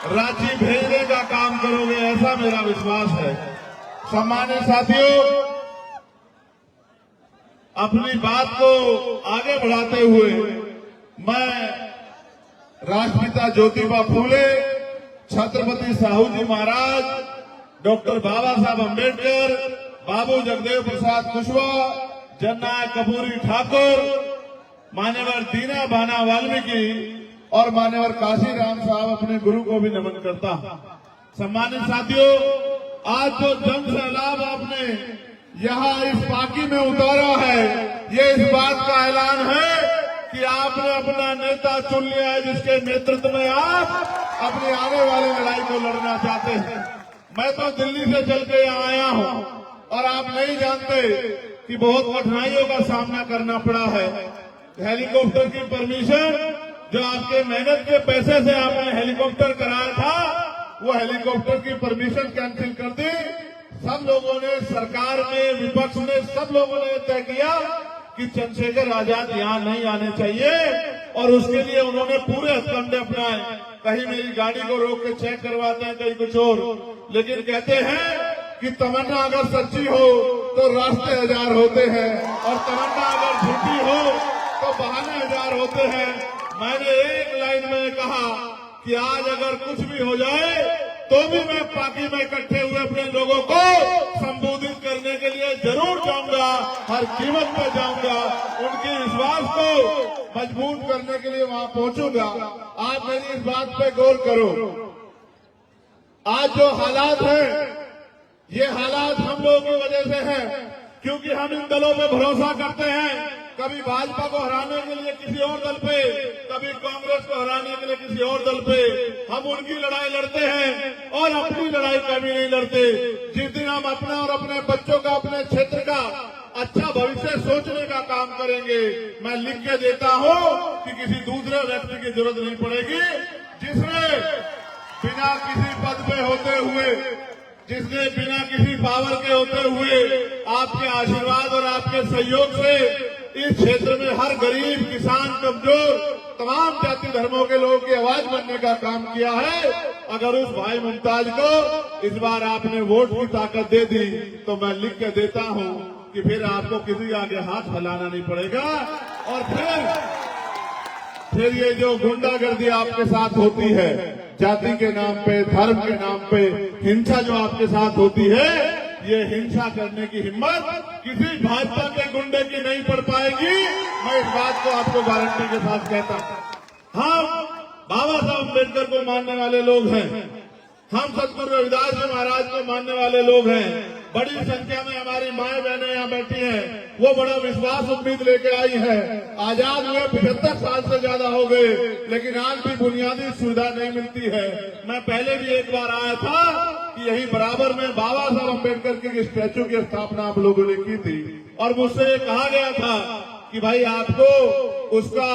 रांची भेजने का काम करोगे, ऐसा मेरा विश्वास है। सम्मानित साथियों, अपनी बात को आगे बढ़ाते हुए मैं राष्ट्रपिता ज्योतिबा फूले, छत्रपति साहू जी महाराज, डॉक्टर बाबा साहब अम्बेडकर, बाबू जगदेव प्रसाद कुशवाहा, जननायक कर्पूरी ठाकुर, मान्यवर दीना भाना वाल्मीकि और मान्यवर काशीराम साहब अपने गुरु को भी नमन करता हूं। सम्मानित साथियों, आज जो जन सैलाब आपने यहाँ इस पार्टी में उतारा है, ये इस बात का ऐलान है कि आपने अपना नेता चुन लिया है जिसके नेतृत्व में आप अपनी आने वाली लड़ाई को लड़ना चाहते हैं। मैं तो दिल्ली से चल के यहाँ आया हूँ और आप नहीं जानते कि बहुत कठिनाइयों का सामना करना पड़ा है। हेलीकॉप्टर की परमिशन जो आपके मेहनत के पैसे से आपने हेलीकॉप्टर कराया था, वो हेलीकॉप्टर की परमिशन कैंसिल कर दी। सब लोगों ने, सरकार में, विपक्ष ने, सब लोगों ने तय किया कि चंद्रशेखर आजाद यहाँ नहीं आने चाहिए और उसके लिए उन्होंने पूरे हथकंडे अपनाए। कहीं मेरी गाड़ी को रोक के चेक करवाते हैं, कहीं कुछ और, लेकिन कहते हैं कि तमन्ना अगर सच्ची हो तो रास्ते हजार होते हैं और तमन्ना अगर झूठी हो तो बहाने हजार होते हैं। मैंने एक लाइन में कहा कि आज अगर कुछ भी हो जाए तो भी मैं पार्टी में इकट्ठे हुए अपने लोगों को संबोधित करने के लिए जरूर जाऊंगा, हर कीमत पर जाऊंगा, उनके विश्वास को मजबूत करने के लिए वहां पहुंचूंगा। आप मेरी इस बात पे गौर करो। आज जो हालात हैं, ये हालात हम लोगों की वजह से है, क्योंकि हम इन दलों पे भरोसा करते हैं। कभी भाजपा को हराने के लिए किसी और दल पे, कभी कांग्रेस को हराने के लिए किसी और दल पे हम उनकी लड़ाई लड़ते हैं और अपनी लड़ाई कभी नहीं लड़ते। जिस दिन हम अपना और अपने बच्चों का, अपने क्षेत्र का अच्छा भविष्य सोचने का काम करेंगे, मैं लिख के देता हूं कि किसी दूसरे व्यक्ति की जरूरत नहीं पड़ेगी, जिसने बिना किसी पद पे होते हुए, जिसने बिना किसी पावर के होते हुए आपके आशीर्वाद और आपके सहयोग से इस क्षेत्र में हर गरीब, किसान, कमजोर, तमाम जाति धर्मों के लोगों की आवाज बनने का काम किया है। अगर उस भाई मुमताज को इस बार आपने वोट की ताकत दे दी तो मैं लिख के देता हूं कि फिर आपको किसी आगे हाथ फैलाना नहीं पड़ेगा। और फिर ये जो गुंडागर्दी आपके साथ होती है, जाति के नाम पे, धर्म के नाम पे हिंसा जो आपके साथ होती है, ये हिंसा करने की हिम्मत किसी भाजपा के गुंडे की नहीं पड़ पाएगी। मैं इस बात को आपको गारंटी के साथ कहता हूं। हम बाबा साहब अम्बेडकर को मानने वाले लोग हैं, हम सतगुरु रविदास जी महाराज को मानने वाले लोग हैं। बड़ी संख्या में हमारी माएं बहनें यहाँ बैठी हैं, वो बड़ा विश्वास उम्मीद लेके आई है। आजाद हुए 75 साल से ज्यादा हो गए, लेकिन आज भी बुनियादी सुविधा नहीं मिलती है। मैं पहले भी एक बार आया था कि यही बराबर में बाबा साहब अम्बेडकर के स्टैचू की स्थापना आप लोगों ने की थी और मुझसे कहा गया था कि भाई आपको उसका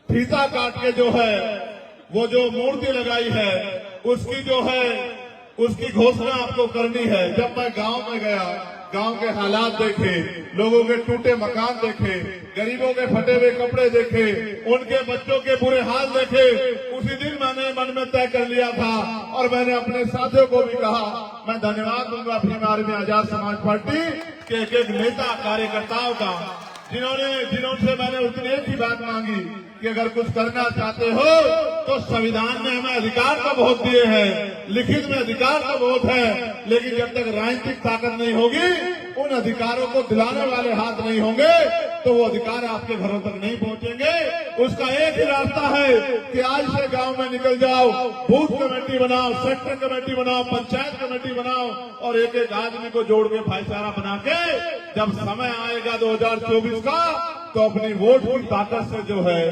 फीता काट के जो है, वो जो मूर्ति लगाई है, उसकी जो है, उसकी घोषणा आपको करनी है। जब मैं गांव में गया, गांव के हालात देखे, लोगों के टूटे मकान देखे, गरीबों के फटे हुए कपड़े देखे, उनके बच्चों के बुरे हाल देखे, उसी दिन मैंने मन में तय कर लिया था और मैंने अपने साथियों को भी कहा, मैं धन्यवाद दूंगा अपनी मार्ग में आजाद समाज पार्टी के एक एक नेता कार्यकर्ताओं का, जिन्होंने मैंने उतनी एक ही बात मांगी कि अगर कुछ करना चाहते हो तो संविधान ने हमें अधिकार तो बहुत दिए हैं, लिखित में अधिकार तो बहुत है, लेकिन जब तक राजनीतिक ताकत नहीं होगी, उन अधिकारों को दिलाने वाले हाथ नहीं होंगे, तो वो अधिकार आपके घरों तक नहीं पहुंचेंगे। उसका एक ही रास्ता है कि आज से गांव में निकल जाओ, बूथ कमेटी बनाओ, सेक्टर कमेटी बनाओ, पंचायत कमेटी बनाओ और एक एक आदमी को जोड़ के भाईचारा बना के जब समय आएगा 2024 का, तो अपनी वोट की ताकत से जो है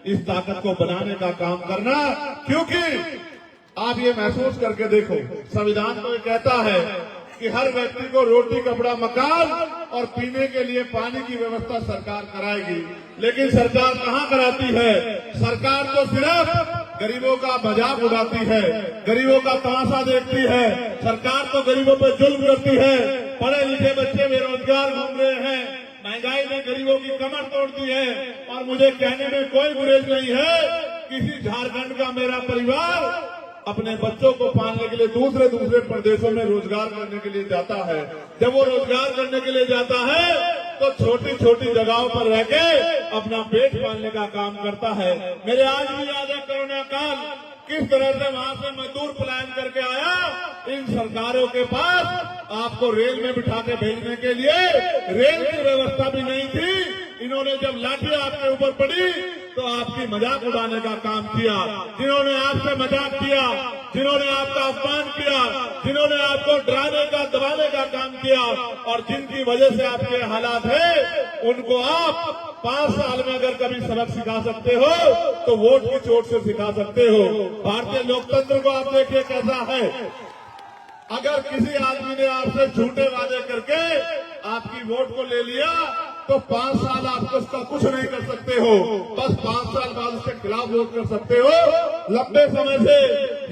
इस ताकत को बनाने का काम करना। क्योंकि आप ये महसूस करके देखो, संविधान तो ये कहता है कि हर व्यक्ति को रोटी, कपड़ा, मकान और पीने के लिए पानी की व्यवस्था सरकार कराएगी, लेकिन सरकार कहाँ कराती है? सरकार तो सिर्फ गरीबों का मजाक उड़ाती है, गरीबों का तमाशा देखती है। सरकार तो गरीबों पर जुल्म करती है। पढ़े लिखे बच्चे बेरोजगार घूम रहे हैं, महंगाई ने गरीबों की कमर तोड़ दी है और मुझे कहने में कोई गुरेज नहीं है किसी झारखंड का मेरा परिवार अपने बच्चों को पालने के लिए दूसरे प्रदेशों में रोजगार करने के लिए जाता है। जब वो रोजगार करने के लिए जाता है तो छोटी छोटी जगहों पर रह के अपना पेट पालने का काम करता है। मेरे आज भी याद है कोरोना काल, किस तरह से वहां से मजदूर पलायन करके आया। इन सरकारों के पास आपको रेल में बिठा के भेजने के लिए रेल की व्यवस्था भी नहीं थी। इन्होंने जब लाठी आपके ऊपर पड़ी तो आपकी मजाक उड़ाने का काम किया। जिन्होंने आपसे मजाक किया, जिन्होंने आपका अपमान किया, जिन्होंने आपको डराने का दबाने का काम किया और जिनकी वजह से आपके हालात है, उनको आप 5 साल में अगर कभी सबक सिखा सकते हो तो वोट की चोट से सिखा सकते हो। भारतीय लोकतंत्र को आप देखिए कैसा है। अगर किसी आदमी ने आपसे झूठे वादे करके आपकी वोट को ले लिया तो 5 साल आप उसका कुछ नहीं कर सकते हो, बस 5 साल बाद उसके खिलाफ वोट कर सकते हो। लंबे समय से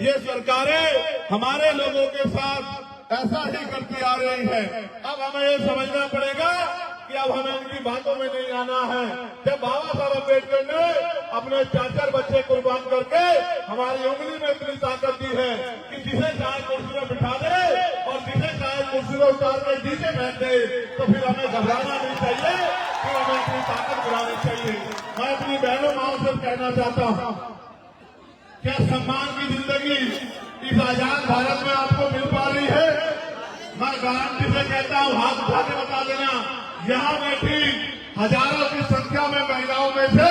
ये सरकारें हमारे लोगों के साथ ऐसा ही करती आ रही हैं। अब हमें ये समझना पड़ेगा कि अब हमें इनकी बातों में नहीं आना है। जब बाबा साहब अम्बेडकर ने अपने 4 बच्चे कुर्बान करके हमारी उंगली में इतनी ताकत दी है कि जिसे चाहे कुर्सी में बिठा दे और जिसे चाहे कुर्सी में उतार कर नीचे बैठ दे, तो फिर हमें घबराना नहीं चाहिए, फिर हमें अपनी ताकत बढ़ानी चाहिए। मैं अपनी बहनों माओं से कहना चाहता हूँ, क्या सम्मान की जिंदगी इस आजाद भारत में आपको मिल पा रही है? मैं गारंटी से कहता हूँ, हाथ उठा के बता देना, यहाँ बैठी हजारों की संख्या में महिलाओं में से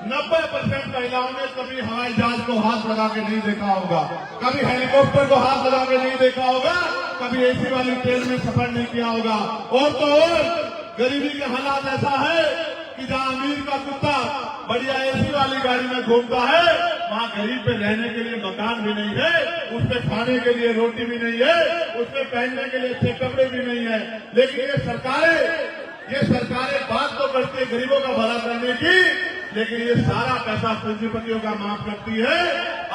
90% महिलाओं ने कभी हवाई जहाज को हाथ लगा के नहीं देखा होगा, कभी हेलीकॉप्टर को हाथ लगा के नहीं देखा होगा, कभी एसी वाली ट्रेन में सफर नहीं किया होगा। और तो और गरीबी के हालात ऐसा है कि जहाँ अमीर का कुत्ता बढ़िया एसी वाली गाड़ी में घूमता है, वहाँ गरीब पे रहने के लिए मकान भी नहीं है, उसपे खाने के लिए रोटी भी नहीं है, उसपे पहनने के लिए अच्छे कपड़े भी नहीं है। लेकिन ये सरकारें बात तो करती है गरीबों का भला करने की, लेकिन ये सारा पैसा पूंजीपतियों का माफ करती है।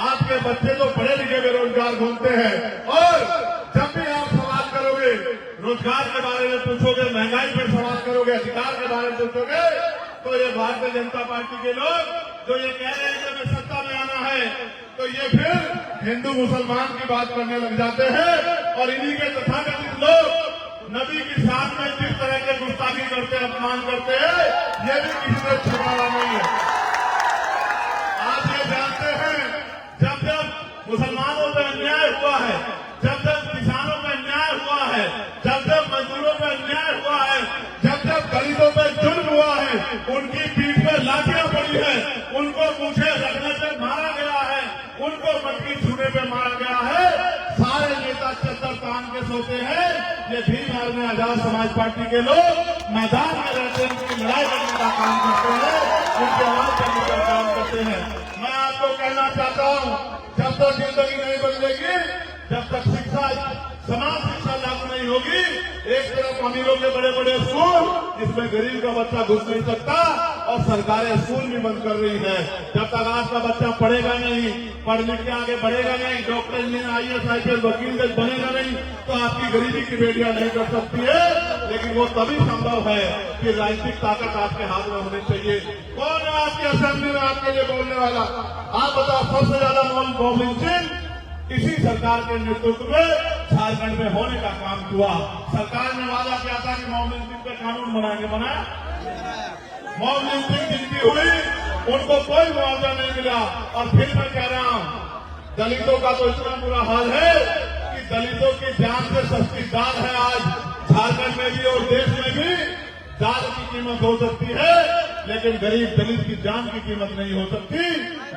आपके बच्चे तो पढ़े लिखे बेरोजगार घूमते हैं, और जब भी आप सवाल करोगे रोजगार के बारे में पूछोगे, महंगाई पर सवाल करोगे, अधिकार के बारे में पूछोगे, तो ये भारतीय जनता पार्टी के लोग जो ये कह रहे हैं कि हमें सत्ता में आना है, तो ये फिर हिंदू मुसलमान की बात करने लग जाते हैं। और इन्हीं के तथाकथित लोग नबी की शान में जिस तरह के गुस्ताखी करते हैं, अपमान करते हैं, ये भी किसी ने छुपाना नहीं है। आप ये जानते हैं, जब जब मुसलमानों पर अन्याय हुआ है, जब जब किसानों पर अन्याय हुआ है, जब जब मजदूरों पर अन्याय हुआ है, जब जब दलितों पर जुल्म हुआ है, उनकी पीठ पर लाठियां पड़ी है, उनको पूछे रखने पे मारा गया है, उनको मटकी छूने पे मारा गया है, सारे नेता चद्दर तान के सोते हैं। ये भीम आर्मी आजाद समाज पार्टी के लोग मैदान में रहते हैं, उनकी लड़ाई करने का काम करते हैं, उनकी आवाज करने का काम करते हैं। मैं आपको कहना चाहता हूँ, जब तक जिंदगी नहीं बदलेगी, जब तक शिक्षा समान शिक्षा लागू नहीं होगी, एक तरफ अमीरों के बड़े बड़े स्कूल जिसमें गरीब का बच्चा घुस नहीं सकता, और सरकारें स्कूल भी बंद कर रही है। जब तक आपका बच्चा पढ़ेगा नहीं, पढ़ लिख के आगे बढ़ेगा नहीं, डॉक्टर इंजीनियर IAS IPS वकील जज बनेगा नहीं, तो आपकी गरीबी की बेटियां नहीं कर सकती है। लेकिन वो तभी संभव है कि राजनीतिक ताकत आपके हाथ में होनी चाहिए। कौन है आपकी असेंबली में आपके लिए बोलने वाला? आप बताओ, सबसे ज्यादा मोहन सिंह इसी सरकार के नेतृत्व में झारखंड में होने का काम हुआ। सरकार ने वादा किया था कि मोहम्मद सिंह पे कानून बनाएंगे, बनाया? मोहम्मद सिंह जिनकी हुई उनको कोई मुआवजा नहीं मिला। और फिर मैं कह रहा हूं, दलितों का तो इतना बुरा हाल है कि दलितों की जान से सस्ती दाल है आज झारखंड में भी और देश में भी। दाल की कीमत हो सकती है, लेकिन गरीब दलित की जान की कीमत नहीं हो सकती।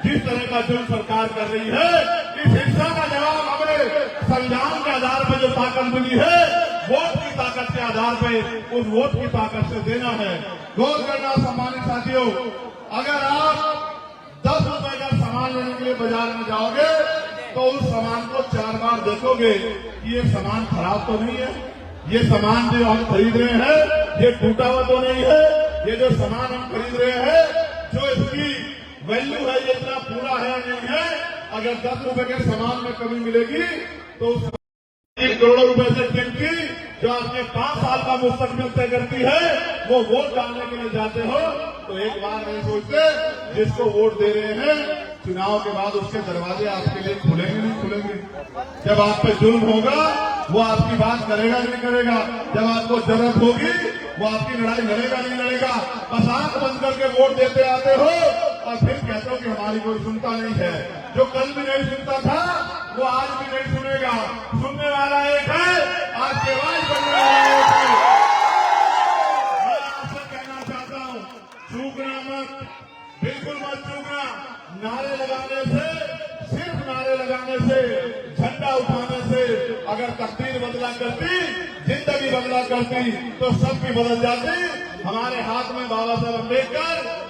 जिस तरह का जुल्म सरकार कर रही है, इस हिंसा का जवाब हमें संविधान के आधार पर जो ताकत मिली है, वोट की ताकत के आधार पर उस वोट की ताकत से देना है। गौर करना सम्मानित साथियों, अगर आप 10 रुपए का सामान लेने के लिए बाजार में जाओगे तो उस सामान को 4 बार देखोगे कि ये सामान खराब तो नहीं है, ये सामान जो हम खरीद रहे हैं ये टूटा हुआ तो नहीं है, ये जो सामान हम खरीद रहे हैं जो इसकी वैल्यू है ये इतना पूरा है नहीं है। अगर 10 रुपए के सामान में कमी मिलेगी तो 1 करोड़ रुपए से कीमती जो आपके 5 साल का मुस्तकबिल तय करती है, वो वोट डालने के लिए जाते हो तो एक बार नहीं सोचते जिसको वोट दे रहे हैं चुनाव के बाद उसके दरवाजे आपके लिए खुलेंगे नहीं खुलेंगे। जब आप पे जुल्म होगा वो आपकी बात करेगा नहीं करेगा, जब आपको जरूरत होगी वो आपकी लड़ाई लड़ेगा नहीं लड़ेगा। बस आंख बंद करके वोट देते आते हो और फिर कहते हो कि हमारी कोई सुनता नहीं है। जो कल भी नहीं सुनता था वो आज भी नहीं सुनेगा। सुनने वाला एक है, आपकी आवाज बनने वाला एक है। मैं आपसे कहना चाहता हूं, चूकना मत, बिल्कुल मत चूकना। नारे लगाने से, सिर्फ नारे लगाने से, झंडा उठाने से अगर तकदीर बदला करती, जिंदगी बदला करती तो सब भी बदल जाती। हमारे हाथ में बाबा साहब अम्बेडकर